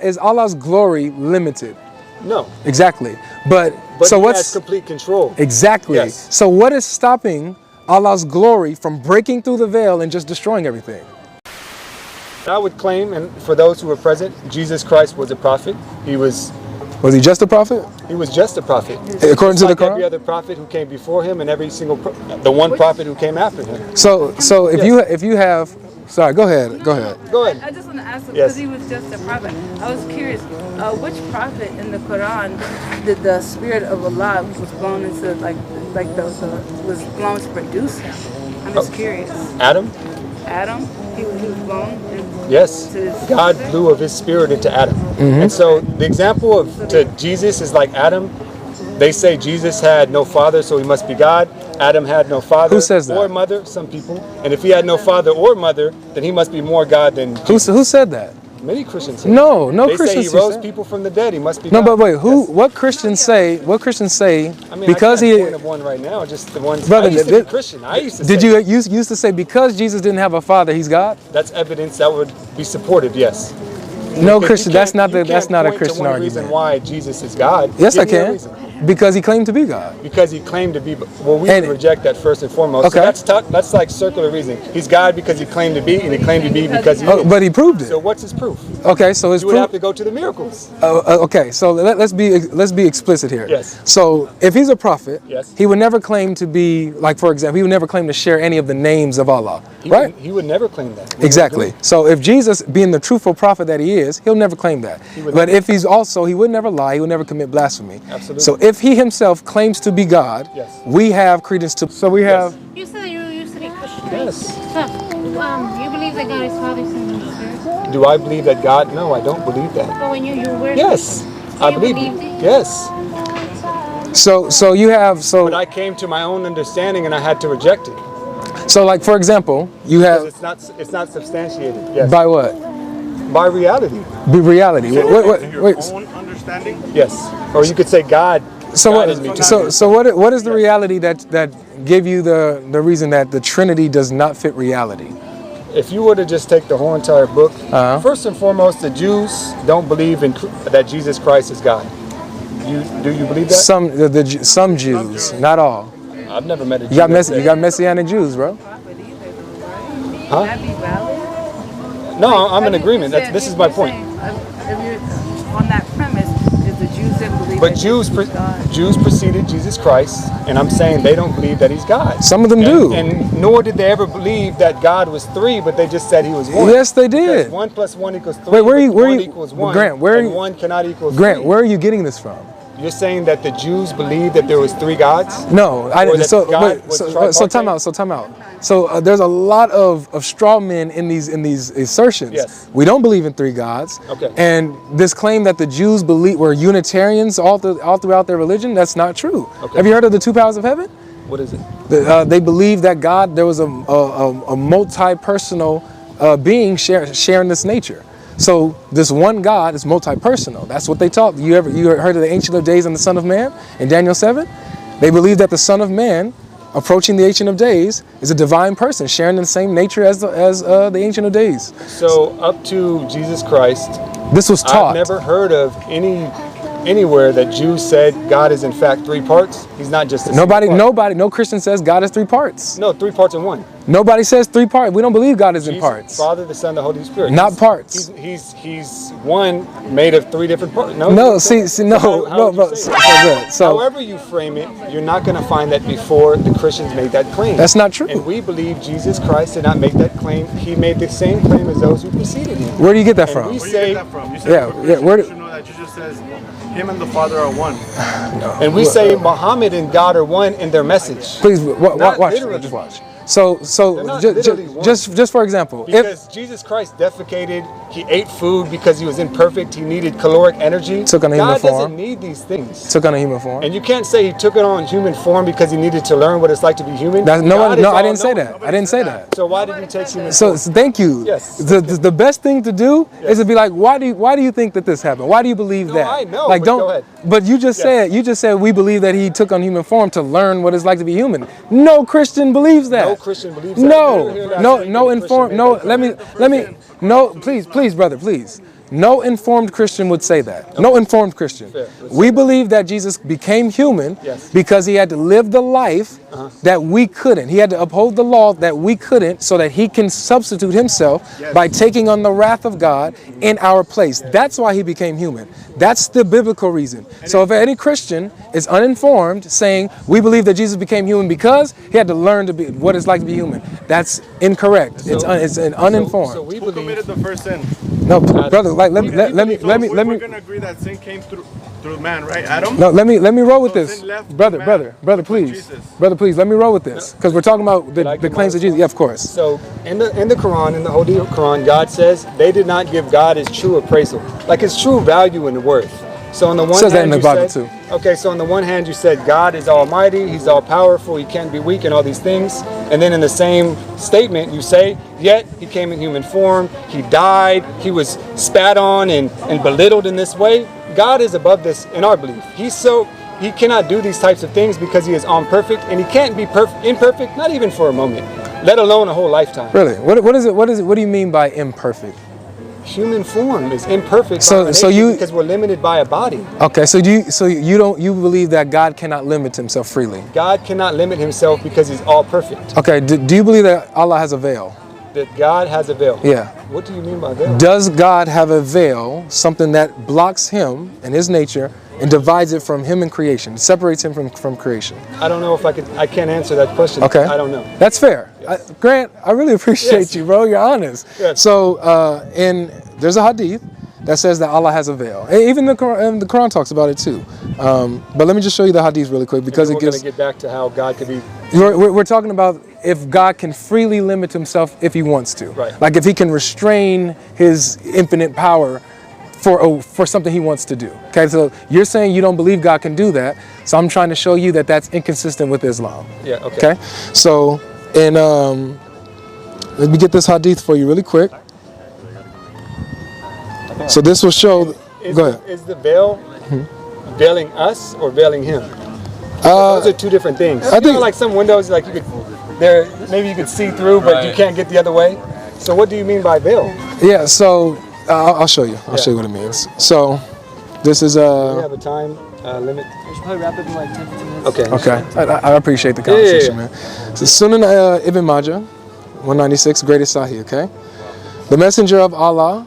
Is Allah's glory limited? No. Exactly. But so he what's has complete control? Exactly. Yes. So what is stopping Allah's glory from breaking through the veil and just destroying everything? I would claim, and for those who were present, Jesus Christ was a prophet. Was he just a prophet? He was just a prophet. According to the Quran? Every other prophet who came before him and every single the one prophet who came after him. So if you have, sorry, go ahead. Go ahead. I just want to ask him, because he was just a prophet. I was curious, which prophet in the Quran did the spirit of Allah was blown into was blown to produce him? I'm just curious. Adam? Adam? He was blown? Yes. God blew of his spirit into Adam. And so the example to Jesus is like Adam. They say Jesus had no father, so he must be God. Adam had no father or mother, some people. And if he had no father or mother, then he must be more God than Jesus. Who said that? Many Christians say no they Christians say he rose people from the dead. He must be no, God. but wait, what Christians say? What Christians say? I mean, because I can't point of one right now, just the ones. Brother, I used to be Christian. I used to. Did you used to say because Jesus didn't have a father, he's God? That's evidence that would be supported. Yes. No Christian. That's not a Christian argument. Reason why Jesus is God. Yes, I can. Because he claimed to be God. Because he claimed to be. Well, we reject that first and foremost. Okay. So that's like circular reasoning. He's God because he claimed to be, and he claimed to be because he is. But he proved it. So what's his proof? Okay, so his proof. You would have to go to the miracles. Okay, so let's be explicit here. Yes. So if he's a prophet, yes, he would never claim to be, like, for example, he would never claim to share any of the names of Allah, right? He would never claim that. Exactly. So if Jesus, being the truthful prophet that he is, he'll never claim that. But if he's also, he would never lie, he would never commit blasphemy. Absolutely. So if he himself claims to be God, yes, we have credence to. So we have. You said that you used to be Christian. Yes. So, you believe that God is Father, Son, and Spirit? Do I believe that God? No, I don't believe that. But when you were. Yes, I believe it. Yes. So you have But I came to my own understanding and I had to reject it. So, like, for example, you have. Because it's not substantiated. Yes. By what? By reality. Reality. Your own understanding? Yes. Or you could say God. So what is the reality that gave you the reason that the Trinity does not fit reality? If you were to just take the whole entire book, first and foremost, the Jews don't believe that Jesus Christ is God. Do you believe that? Some Jews, not all. I've never met a Jew. You got Messianic Jews, bro. Huh? No, I'm in agreement. This is my point. On that premise, is the Jews that believe. But Jews preceded Jesus Christ, and I'm saying they don't believe that he's God. Some of them do. And nor did they ever believe that God was three, but they just said he was one. Yes, they did. Because 1 + 1 = 3. Wait, where are you? Equals 1, Grant, and 1 cannot equal 3. Grant, where are you getting this from? You're saying that the Jews believed that there was 3 gods? No, I didn't. So time out. So there's a lot of straw men in these assertions. Yes. We don't believe in 3 gods. Okay. And this claim that the Jews were Unitarians all throughout their religion, that's not true. Okay. Have you heard of the 2 powers of heaven? What is it? They believe that God, there was a multi-personal being sharing this nature. So this one God is multi-personal. That's what they taught. You heard of the Ancient of Days and the Son of Man in Daniel 7? They believe that the Son of Man, approaching the Ancient of Days, is a divine person sharing the same nature as the Ancient of Days. So up to Jesus Christ, this was taught. I've never heard of anywhere that Jews said God is in fact 3 parts. He's not just a no Christian says God is 3 parts. No, 3 parts in 1. Nobody says 3 parts. We don't believe God is in parts. Father, the Son, the Holy Spirit. Not parts. He's one made of 3 different parts. No. However you frame it, you're not going to find that before the Christians made that claim. That's not true. And we believe Jesus Christ did not make that claim. He made the same claim as those who preceded him. Where do you get that from? Where do you get that from? You said Where do you know that Jesus says him and the Father are one. No. And we say Muhammad and God are one in their message. Please watch. Just watch. So just for example, because Jesus Christ defecated, he ate food because he was imperfect, he needed caloric energy. Took on a human God form. doesn't need these things. Took on a human form. And you can't say he took it on human form because he needed to learn what it's like to be human. I didn't say that. I didn't say that. So why did he take human form? So thank you. Yes. The best thing to do is to be like, why do you think that this happened? Why do you believe that? I know. Like, go ahead. But you just said we believe that he took on human form to learn what it's like to be human. No Christian believes that. No Christian believes that. Please, brother, please. No informed Christian would say that. No informed Christian. Fair. We believe that Jesus became human because he had to live the life that we couldn't. He had to uphold the law that we couldn't so that he can substitute himself by taking on the wrath of God in our place. That's why he became human. That's the biblical reason. So if any Christian is uninformed saying we believe that Jesus became human because he had to learn to be what it's like to be human, that's incorrect. It's an uninformed. So we Who committed the first sin? No, brother, like let me We're gonna agree that sin came through man, right? Adam. No, let me roll with So this, sin left brother, man please, Jesus. brother, please, let me roll with this because we're talking about the claims of Jesus. Yeah, of course. So in the Quran, in the Holy Quran, God says they did not give God his true appraisal, like his true value and worth. So on the one Says that hand, in the you Bible said, too. okay, so on the one hand you said God is almighty, he's all powerful, he can't be weak and all these things. And then in the same statement you say, yet he came in human form, he died, he was spat on and belittled in this way. God is above this in our belief. He cannot do these types of things because he is imperfect, and he can't be imperfect, not even for a moment, let alone a whole lifetime. Really, what is it? What do you mean by imperfect? Human form is imperfect because we're limited by a body. Okay, so you believe that God cannot limit himself freely? God cannot limit himself because he's all perfect. Okay, do you believe that Allah has a veil? That God has a veil. Yeah. What do you mean by veil? Does God have a veil, something that blocks him and his nature and divides it from him and creation, separates him from creation? I don't know if I can't answer that question. Okay. I don't know. That's fair. Yes. Grant, I really appreciate you, bro. You're honest. Yes. So, there's a hadith that says that Allah has a veil. Even the Quran talks about it too. But let me just show you the hadith really quick because we're going to get back to how God could be. We're talking about if God can freely limit himself if he wants to. Right. Like if he can restrain his infinite power for something he wants to do. Okay, so you're saying you don't believe God can do that. So I'm trying to show you that that's inconsistent with Islam. Yeah, okay. Okay, so let me get this hadith for you really quick. So this will show. Go ahead. Is the veil veiling us or veiling him? Those are two different things. I think like some windows, like maybe you could see through, but you can't get the other way. So what do you mean by veil? Yeah. So I'll show you. I'll show you what it means. So this is Do we have a time limit? We should probably wrap it in like 10, 15 minutes. Okay. Okay. I appreciate the conversation, man. So Sunan Ibn Majah, 196, greatest Sahih. Okay. The Messenger of Allah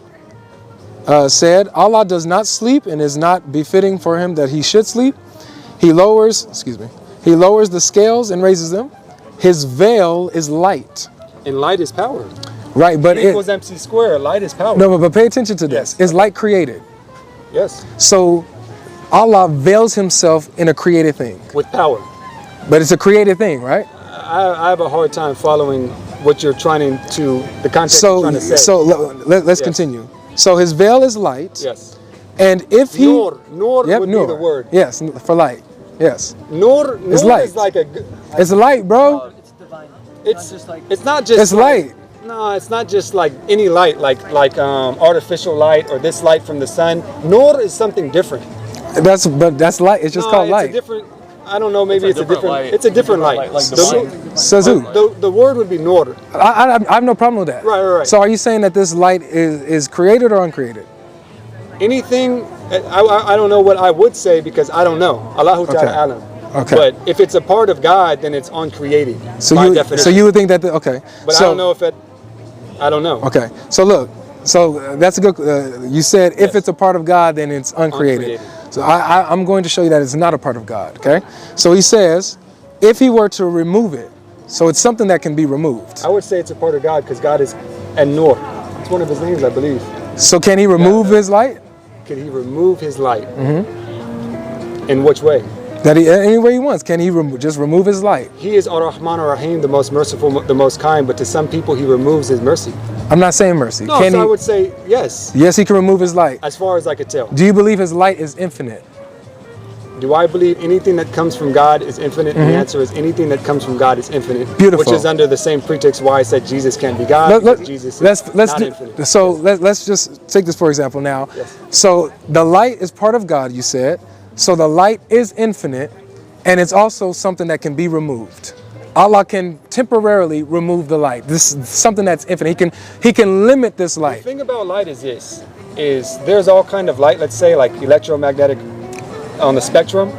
said, Allah does not sleep and is not befitting for him that he should sleep. He lowers the scales and raises them. His veil is light. And light is power. Right, but E equals MC squared. Light is power. No, but pay attention to this. Yes. Is light created? Yes. So Allah veils himself in a created thing. With power. But it's a created thing, right? I have a hard time following what you're trying to, the context you're trying to say. So let's continue. So his veil is light. Yes. And if he... Nur would be the word. Yes, for light. Yes. Nur light. is like a... It's light, bro. It's divine. It's not just... It's light. No, it's not just like any light, like artificial light or this light from the sun. Nur is something different. That's light. It's just called light. It's a different... I don't know, maybe it's a different light. It's a different light. Like Says who? The word would be nur. I have no problem with that. Right. So are you saying that this light is created or uncreated? Anything, I don't know what I would say because I don't know. Allahu Ta'ala alam. Okay. But if it's a part of God, then it's uncreated. So by you definition. would think that okay. But so, I don't know if it. I don't know. Okay. So look. So that's a good. You said if it's a part of God, then it's uncreated. So I'm going to show you that it's not a part of God. Okay. So he says, if he were to remove it, so it's something that can be removed. I would say it's a part of God because God is An-Nur. It's one of his names, I believe. So can he remove his light? Can he remove his light? Mm-hmm. In which way? That any way he wants. Can he just remove his light? He is Ar-Rahman Ar-Rahim, the most merciful, the most kind, but to some people he removes his mercy. I'm not saying mercy. No, I would say yes. Yes, he can remove his light. As far as I could tell. Do you believe his light is infinite? Do I believe anything that comes from God is infinite? Mm-hmm. The answer is anything that comes from God is infinite. Beautiful. Which is under the same pretext why I said Jesus can't be God. Jesus is not infinite. So let's just take this for example now. Yes. So the light is part of God, you said. So the light is infinite, and it's also something that can be removed. Allah can temporarily remove the light. This is something that's infinite. He can limit this light. The thing about light is this. is there's all kind of light, let's say like electromagnetic on the spectrum.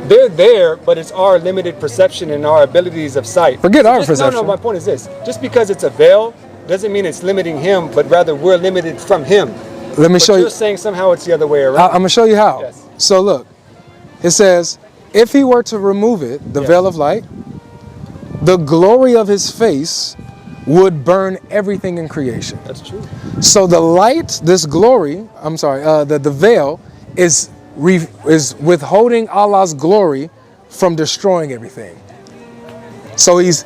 They're there, but it's our limited perception and our abilities of sight. Forget our perception. No, my point is this. Just because it's a veil doesn't mean it's limiting him, but rather we're limited from him. Let me show you. You're saying somehow it's the other way around. I'm going to show you how. Yes. So look, it says, if he were to remove it, the veil of light, the glory of his face would burn everything in creation. That's true. So the light, this glory, the veil is withholding Allah's glory from destroying everything. So is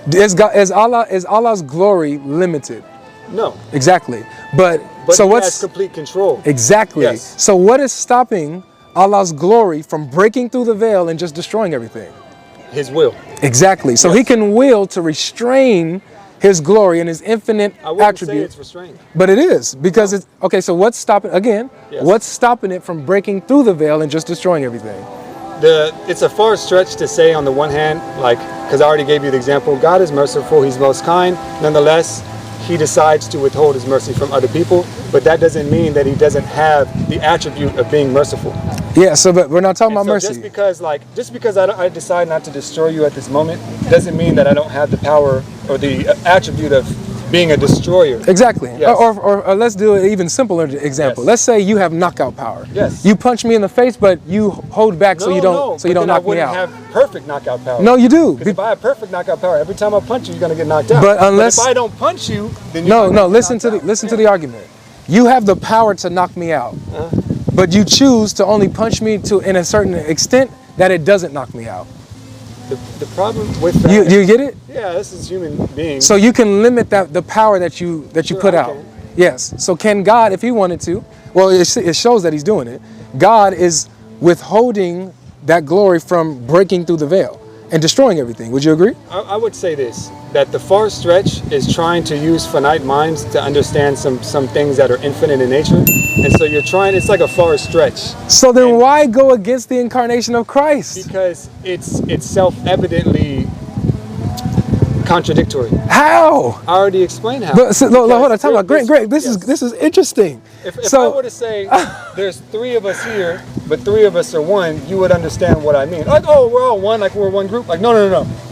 Allah's glory limited? No. Exactly. But so he what's has complete control? Exactly. Yes. So what is stopping Allah's glory from breaking through the veil and just destroying everything? His will. Exactly. So he can will to restrain his glory and his infinite I wouldn't attribute. say it's restrained. But it is, because it's okay. So what's stopping what's stopping it from breaking through the veil and just destroying everything? It's a far stretch to say on the one hand, like, because I already gave you the example, God is merciful, he's most kind. Nonetheless, he decides to withhold his mercy from other people, but that doesn't mean that he doesn't have the attribute of being merciful. Yeah, so but we're not talking about mercy. Just because I decide not to destroy you at this moment doesn't mean that I don't have the power or the attribute of being a destroyer. Exactly. Yes. Or let's do an even simpler example. Yes. Let's say you have knockout power. Yes. You punch me in the face, but you hold back so you don't knock me out. I wouldn't have perfect knockout power. No, you do. Because if I have perfect knockout power, every time I punch you, you're gonna get knocked out. But unless if I don't punch you, then you're listen to the argument. You have the power to knock me out, but you choose to only punch me to in a certain extent that it doesn't knock me out. The problem with that, you get it? Yeah, this is human beings. So you can limit the power that you put out. Can. Yes. So can God, if he wanted to, well, it shows that he's doing it. God is withholding that glory from breaking through the veil and destroying everything. Would you agree? I would say this, that the far stretch is trying to use finite minds to understand some things that are infinite in nature. And so it's like a far stretch. So then why go against the incarnation of Christ? Because it's self-evidently contradictory. How? I already explained how. But, hold on, time out. Great. This is interesting. If I were to say there's three of us here, but three of us are one, you would understand what I mean. Like, oh, we're all one, like we're one group. Like, no.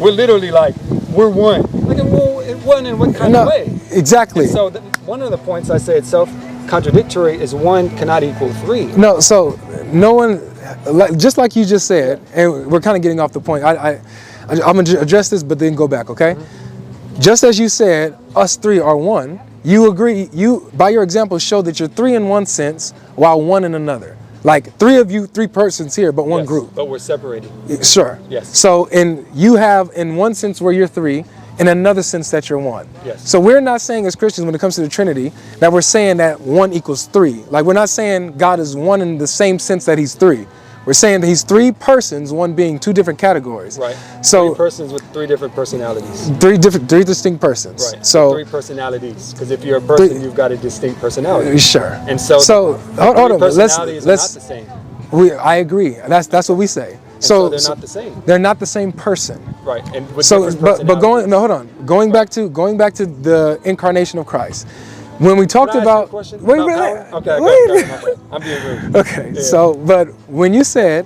We're literally like, we're one. Like, well, one in what kind of way? Exactly. And so one of the points I say it's self-contradictory is one cannot equal three. No, so no one, just like you just said, and we're kind of getting off the point. I'm going to address this, but then go back, okay? Mm-hmm. Just as you said, us three are one, you agree, by your example, show that you're three in one sense, while one in another. Like three of you, three persons here, but one group. But we're separated. Sure. Yes. So you have in one sense where you're three, in another sense that you're one. Yes. So we're not saying as Christians when it comes to the Trinity that we're saying that one equals three. Like we're not saying God is one in the same sense that he's three. We're saying that he's three persons, one being two different categories. Right. So three persons with three different personalities. Three distinct persons. Right. So three personalities. Because if you're a person, you've got a distinct personality. Sure. And so hold on. Personalities are not the same. I agree. That's what we say. So they're not the same. They're not the same person. Right. And with going back to the incarnation of Christ. When we talked about Okay, I'm being rude. Okay. Yeah. So but when you said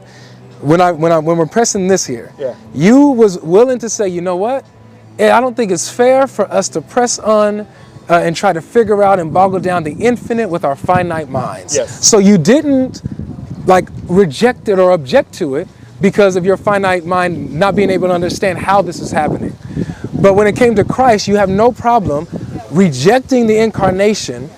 when we're pressing this here, yeah, you was willing to say, you know what? I don't think it's fair for us to press on and try to figure out and boggle down the infinite with our finite minds. Yes. So you didn't like reject it or object to it because of your finite mind not being able to understand how this is happening. But when it came to Christ, you have no problem rejecting the incarnation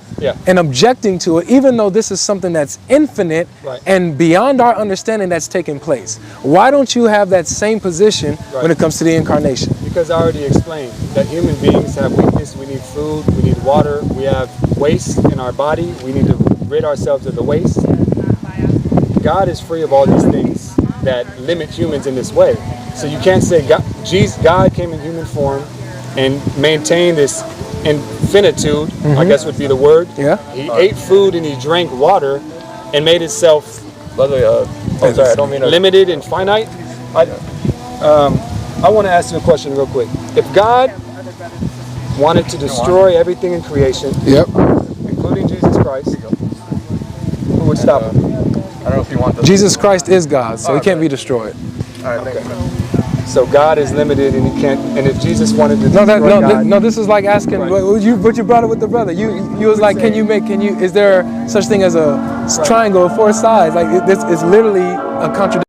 and objecting to it, even though this is something that's infinite and beyond our understanding that's taking place. Why don't you have that same position when it comes to the incarnation? Because I already explained that human beings have weakness. We need food, we need water, we have waste in our body. We need to rid ourselves of the waste. God is free of all these things that limit humans in this way. So you can't say God came in human form and maintained this infinitude, I guess would be the word. Yeah. He ate food and he drank water and made himself limited and finite. I want to ask you a question real quick. If God wanted to destroy everything in creation, including Jesus Christ, would stop him? I don't know if you want the. Jesus Christ is God, so he can't be destroyed. All right, thank you. So God is limited, and he can't. And if Jesus wanted to No, destroy God, no. This is like asking Right. what you brought it with the brother. You was like, is there such thing as a triangle of four sides? Like this is literally a contradiction.